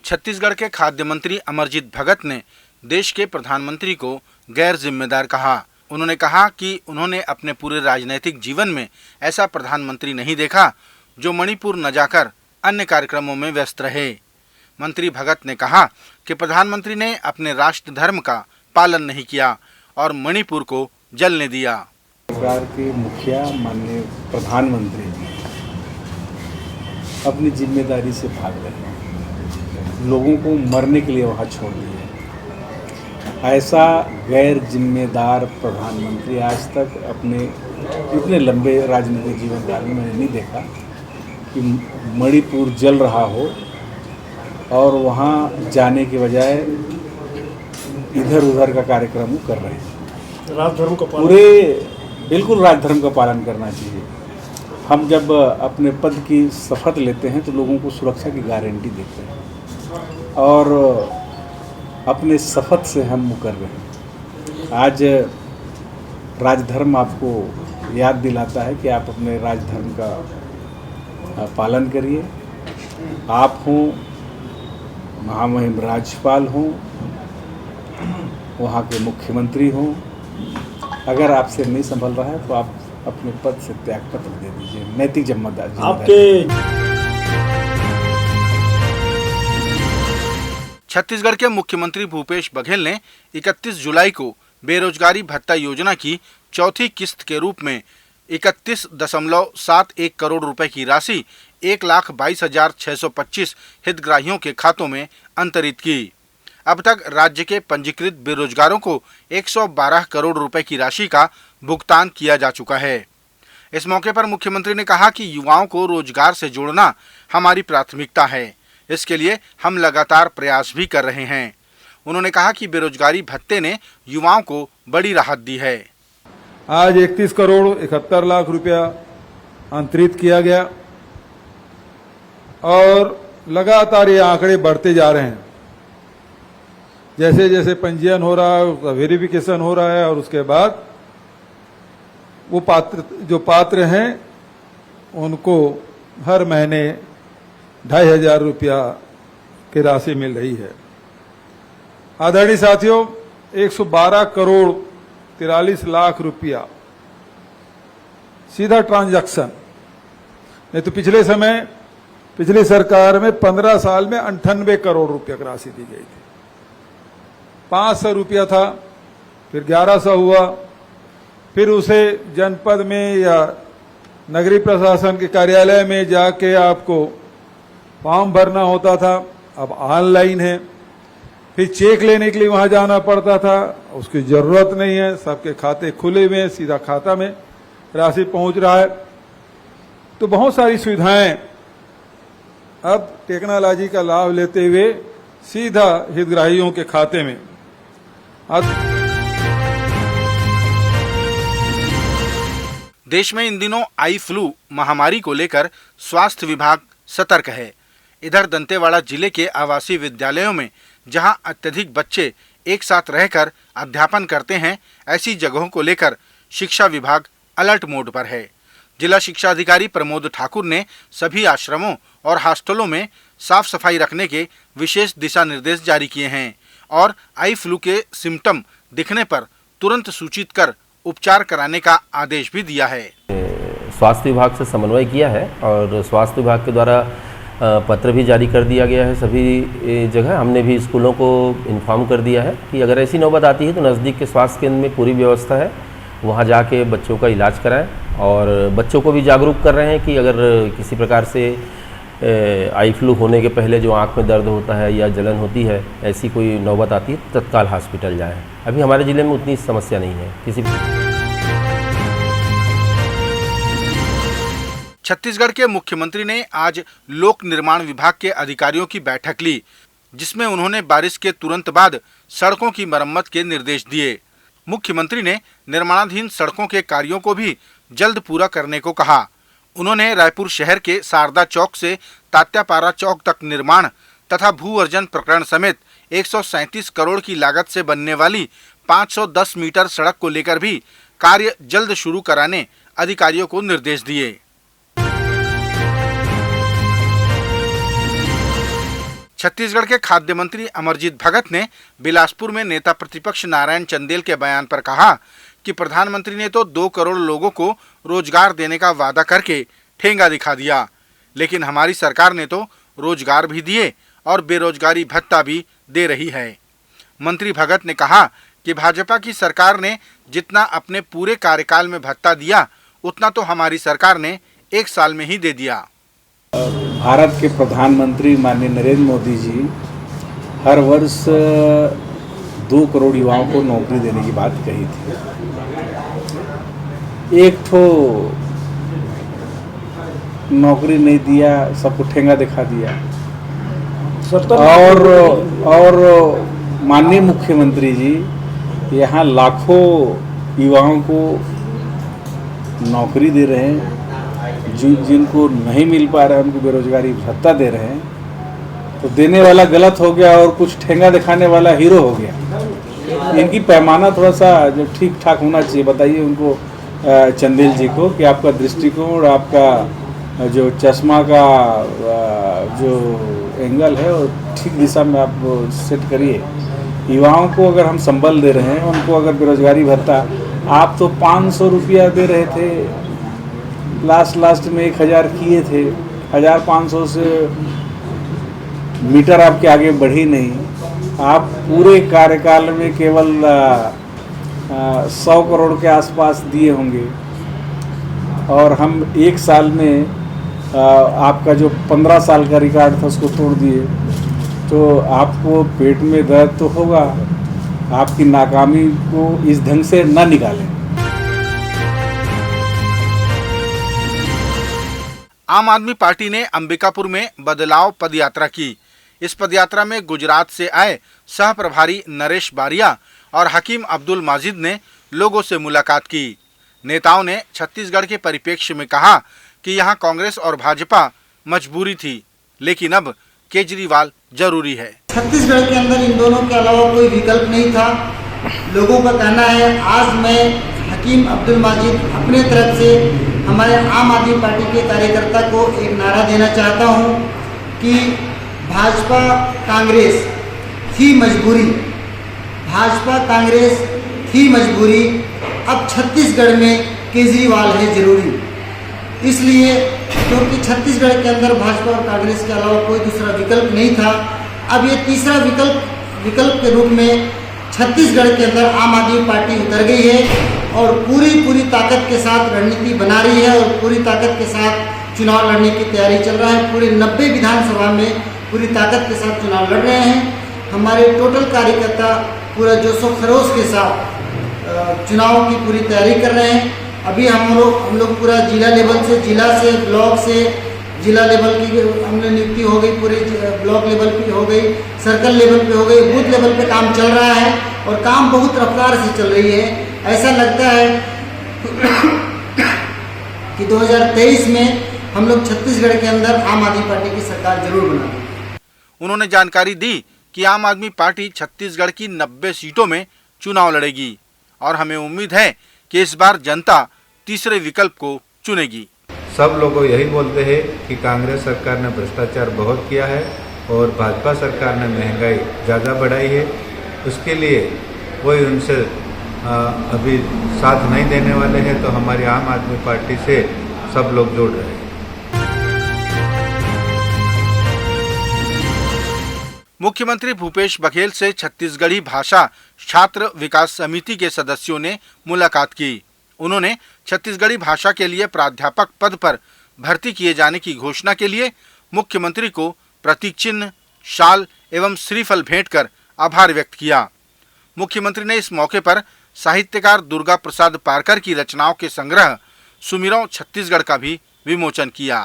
छत्तीसगढ़ के खाद्य मंत्री अमरजीत भगत ने देश के प्रधानमंत्री को गैर जिम्मेदार कहा। उन्होंने कहा कि उन्होंने अपने पूरे राजनीतिक जीवन में ऐसा प्रधानमंत्री नहीं देखा जो मणिपुर न जाकर अन्य कार्यक्रमों में व्यस्त रहे। मंत्री भगत ने कहा कि प्रधानमंत्री ने अपने राष्ट्र धर्म का पालन नहीं किया और मणिपुर को जलने दिया। सरकार के मुखिया माननीय प्रधानमंत्री अपनी जिम्मेदारी से भाग रहे हैं, लोगों को मरने के लिए वहाँ छोड़ दिए। ऐसा गैर जिम्मेदार प्रधानमंत्री आज तक अपने इतने लंबे राजनीतिक जीवन काल में मैंने नहीं देखा कि मणिपुर जल रहा हो और वहाँ जाने के बजाय इधर उधर का कार्यक्रम कर रहे हैं। राजधर्म का पूरे बिल्कुल राजधर्म का पालन करना चाहिए। हम जब अपने पद की शपथ लेते हैं तो लोगों को सुरक्षा की गारंटी देते हैं और अपने शपथ से हम मुकर रहे हैं। आज राजधर्म आपको याद दिलाता है कि आप अपने राजधर्म का पालन करिए। आप हों, महामहिम राज्यपाल हों, वहाँ के मुख्यमंत्री हों, अगर आपसे नहीं संभल रहा है तो आप अपने पद से त्याग पत्र दे दीजिए। नैतिक जिम्मेदारी आपके छत्तीसगढ़ के मुख्यमंत्री भूपेश बघेल ने 31 जुलाई को बेरोजगारी भत्ता योजना की चौथी किस्त के रूप में 31.71 करोड़ रुपए की राशि 1,22,625 हितग्राहियों के खातों में अंतरित की। अब तक राज्य के पंजीकृत बेरोजगारों को 112 करोड़ रुपए की राशि का भुगतान किया जा चुका है। इस मौके पर मुख्यमंत्री ने कहा कि युवाओं को रोजगार से जोड़ना हमारी प्राथमिकता है। इसके लिए हम लगातार प्रयास भी कर रहे हैं। उन्होंने कहा कि बेरोजगारी भत्ते ने युवाओं को बड़ी राहत दी है। आज 31 करोड़ 71 लाख रुपया अंतरित किया गया और लगातार ये आंकड़े बढ़ते जा रहे हैं। जैसे जैसे पंजीयन हो रहा है, उसका वेरिफिकेशन हो रहा है और उसके बाद वो पात्र हैं उनको हर महीने 2,500 रुपया की राशि मिल रही है। आदरणीय साथियों, 112 करोड़ 43 लाख रुपया सीधा ट्रांजैक्शन। नहीं तो पिछली सरकार में 15 साल में 98 करोड़ रुपया की राशि दी गई थी। 500 रुपया था, फिर 1100 हुआ, फिर उसे जनपद में या नगरीय प्रशासन के कार्यालय में जाके आपको फॉर्म भरना होता था, अब ऑनलाइन है। फिर चेक लेने के लिए वहां जाना पड़ता था, उसकी जरूरत नहीं है, सबके खाते खुले हुए हैं, सीधा खाता में राशि पहुंच रहा है। तो बहुत सारी सुविधाएं अब टेक्नोलॉजी का लाभ लेते हुए सीधा हितग्राहियों के खाते में। देश में इन दिनों आई फ्लू महामारी को लेकर स्वास्थ्य विभाग सतर्क है। इधर दंतेवाड़ा जिले के आवासीय विद्यालयों में जहां अत्यधिक बच्चे एक साथ रहकर अध्यापन करते हैं, ऐसी जगहों को लेकर शिक्षा विभाग अलर्ट मोड पर है। जिला शिक्षा अधिकारी प्रमोद ठाकुर ने सभी आश्रमों और हॉस्टलों में साफ सफाई रखने के विशेष दिशा निर्देश जारी किए हैं और आई फ्लू के सिम्टम दिखने पर तुरंत सूचित कर उपचार कराने का आदेश भी दिया है। स्वास्थ्य विभाग से समन्वय किया है और स्वास्थ्य विभाग के द्वारा पत्र भी जारी कर दिया गया है। सभी जगह हमने भी स्कूलों को इन्फॉर्म कर दिया है कि अगर ऐसी नौबत आती है तो नज़दीक के स्वास्थ्य केंद्र में पूरी व्यवस्था है, वहां जाके बच्चों का इलाज कराएं। और बच्चों को भी जागरूक कर रहे हैं कि अगर किसी प्रकार से आई फ्लू होने के पहले जो आँख में दर्द होता है या जलन होती है, ऐसी कोई नौबत आती है तत्काल हॉस्पिटल जाएं। अभी हमारे ज़िले में उतनी समस्या नहीं है किसी। छत्तीसगढ़ के मुख्यमंत्री ने आज लोक निर्माण विभाग के अधिकारियों की बैठक ली, जिसमें उन्होंने बारिश के तुरंत बाद सड़कों की मरम्मत के निर्देश दिए। मुख्यमंत्री ने निर्माणाधीन सड़कों के कार्यों को भी जल्द पूरा करने को कहा। उन्होंने रायपुर शहर के शारदा चौक से तात्यापारा चौक तक निर्माण तथा भू अर्जन प्रकरण समेत 137 करोड़ की लागत से बनने वाली 510 मीटर सड़क को लेकर भी कार्य जल्द शुरू कराने अधिकारियों को निर्देश दिए। छत्तीसगढ़ के खाद्य मंत्री अमरजीत भगत ने बिलासपुर में नेता प्रतिपक्ष नारायण चंदेल के बयान पर कहा कि प्रधानमंत्री ने तो 2 करोड़ लोगों को रोजगार देने का वादा करके ठेंगा दिखा दिया, लेकिन हमारी सरकार ने तो रोजगार भी दिए और बेरोजगारी भत्ता भी दे रही है। मंत्री भगत ने कहा कि भाजपा की सरकार ने जितना अपने पूरे कार्यकाल में भत्ता दिया उतना तो हमारी सरकार ने 1 साल में ही दे दिया। भारत के प्रधानमंत्री माननीय नरेंद्र मोदी जी हर वर्ष 2 करोड़ युवाओं को नौकरी देने की बात कही थी। एक तो नौकरी नहीं दिया, सबको ठेंगा दिखा दिया। और माननीय मुख्यमंत्री जी यहाँ लाखों युवाओं को नौकरी दे रहे हैं, जिनको नहीं मिल पा रहा है उनको बेरोजगारी भत्ता दे रहे हैं। तो देने वाला गलत हो गया और कुछ ठेंगा दिखाने वाला हीरो हो गया। इनकी पैमाना थोड़ा सा जो ठीक ठाक होना चाहिए। बताइए उनको, चंदेल जी को, कि आपका दृष्टिकोण, आपका जो चश्मा का जो एंगल है वो ठीक दिशा में आप सेट करिए। युवाओं को अगर हम संबल दे रहे हैं, उनको अगर बेरोजगारी भत्ता, आप तो 500 रुपया दे रहे थे, लास्ट में 1000 किए थे। 1500 से मीटर आपके आगे बढ़ी नहीं। आप पूरे कार्यकाल में केवल 100 करोड़ के आसपास दिए होंगे और हम 1 साल में आपका जो 15 साल का रिकॉर्ड था उसको तोड़ दिए। तो आपको पेट में दर्द तो होगा। आपकी नाकामी को इस ढंग से न निकालें। आम आदमी पार्टी ने अंबिकापुर में बदलाव पदयात्रा की। इस पदयात्रा में गुजरात से आए सह प्रभारी नरेश बारिया और हकीम अब्दुल माजिद ने लोगों से मुलाकात की। नेताओं ने छत्तीसगढ़ के परिप्रेक्ष्य में कहा कि यहाँ कांग्रेस और भाजपा मजबूरी थी, लेकिन अब केजरीवाल जरूरी है। छत्तीसगढ़ के अंदर इन दोनों के अलावा कोई विकल्प नहीं था। लोगों का कहना है, आज मैं हकीम अब्दुल माजिद अपने तरफ से हमारे आम आदमी पार्टी के कार्यकर्ता को एक नारा देना चाहता हूं कि भाजपा कांग्रेस थी मजबूरी, भाजपा कांग्रेस थी मजबूरी, अब छत्तीसगढ़ में केजरीवाल है जरूरी। इसलिए क्योंकि छत्तीसगढ़ के अंदर भाजपा और कांग्रेस के अलावा कोई दूसरा विकल्प नहीं था, अब ये तीसरा विकल्प के रूप में छत्तीसगढ़ के अंदर आम आदमी पार्टी उतर गई है और पूरी ताकत के साथ रणनीति बना रही है और पूरी ताकत के साथ चुनाव लड़ने की तैयारी चल रहा है। पूरे 90 विधानसभा में पूरी ताकत के साथ चुनाव लड़ रहे हैं। हमारे टोटल कार्यकर्ता पूरा जोशो खरोश के साथ चुनाव की पूरी तैयारी कर रहे हैं। अभी हम लोग पूरा जिला लेवल से, जिला से, ब्लॉक से, जिला लेवल की हमने नियुक्ति हो गई, पूरे ब्लॉक लेवल पे हो गई, सर्कल लेवल पे हो गई, बूथ लेवल पे काम चल रहा है और काम बहुत रफ्तार से चल रही है। ऐसा लगता है कि 2023 में हम लोग छत्तीसगढ़ के अंदर आम आदमी पार्टी की सरकार जरूर बना देंगे। उन्होंने जानकारी दी कि आम आदमी पार्टी छत्तीसगढ़ की 90 सीटों में चुनाव लड़ेगी और हमें उम्मीद है कि इस बार जनता तीसरे विकल्प को चुनेगी। सब लोग यही बोलते हैं कि कांग्रेस सरकार ने भ्रष्टाचार बहुत किया है और भाजपा सरकार ने महंगाई ज़्यादा बढ़ाई है। उसके लिए कोई उनसे अभी साथ नहीं देने वाले हैं, तो हमारी आम आदमी पार्टी से सब लोग जुड़ रहे हैं। मुख्यमंत्री भूपेश बघेल से छत्तीसगढ़ी भाषा छात्र विकास समिति के सदस्यों ने मुलाकात की। उन्होंने छत्तीसगढ़ी भाषा के लिए प्राध्यापक पद पर भर्ती किए जाने की घोषणा के लिए मुख्यमंत्री को प्रतीक चिन्ह, शाल एवं श्रीफल भेंट कर आभार व्यक्त किया। मुख्यमंत्री ने इस मौके पर साहित्यकार दुर्गा प्रसाद पारकर की रचनाओं के संग्रह सुमिरौं छत्तीसगढ़ का भी विमोचन किया।